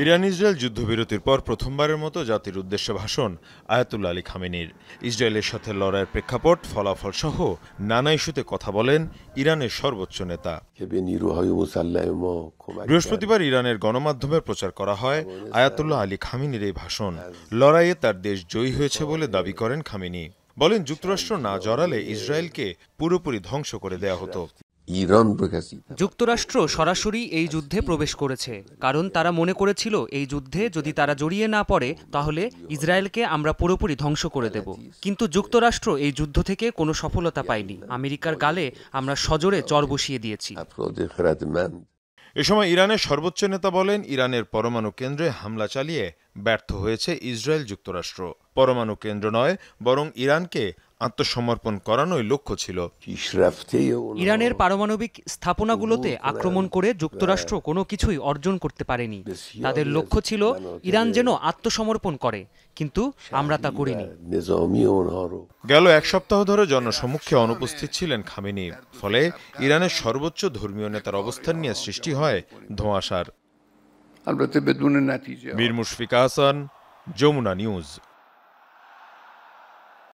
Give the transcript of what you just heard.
Iran Israel যুদ্ধবিরতির পর প্রথমবারের মতো জাতির উদ্দেশ্যে ভাষণ আয়াতুল্লাহ আলী খামেনির। ইসরায়েলের সাথে লড়াইয়ের প্রেক্ষাপট, ফলাফল সহ নানা ইস্যুতে কথা বলেন ইরানের সর্বোচ্চ নেতা। বৃহস্পতিবার ইরানের গণমাধ্যমে প্রচার করা হয় আয়াতুল্লাহ আলী খামেনির এই ভাষণ। লড়াইয়ে তার দেশ জয়ী হয়েছে বলে দাবি করেন খামেনি। বলেন, যুক্তরাষ্ট্র না জড়ালে ইসরায়েলকে পুরোপুরি ধ্বংস করে দেয়া হতো। যুক্তরাষ্ট্র সরাসরি এই যুদ্ধে প্রবেশ করেছে, কারণ তারা মনে করেছিল এই যুদ্ধে যদি তারা জড়িয়ে না পড়ে তাহলে ইসরায়েলকে আমরা পুরোপুরি ধ্বংস করে দেব। কিন্তু যুক্তরাষ্ট্র এই যুদ্ধ থেকে কোনো সফলতা পায়নি। আমেরিকার গালে আমরা সজোরে চর বসিয়ে দিয়েছি। এ সময় ইরানের সর্বোচ্চ নেতা বলেন, ইরানের পরমাণু কেন্দ্রে হামলা চালিয়ে ব্যর্থ হয়েছে ইসরায়েল। যুক্তরাষ্ট্র পরমাণু কেন্দ্র নয়, বরং ইরানকে আত্মসমর্পণ করানোই লক্ষ্য ছিল। ইরানের পারমাণবিক স্থাপনাগুলোতে আক্রমণ করে যুক্তরাষ্ট্র কোনো কিছুই অর্জন করতে পারেনি। তাদের লক্ষ্য ছিল ইরান যেন আত্মসমর্পণ করে, কিন্তু আমরা তা করিনি। গেল এক সপ্তাহ ধরে জনসমক্ষে অনুপস্থিত ছিলেন খামেনি। ফলে ইরানের সর্বোচ্চ ধর্মীয় নেতার অবস্থান নিয়ে সৃষ্টি হয় ধোঁয়াশার। মীর মুশফিক আহসান, যমুনা নিউজ।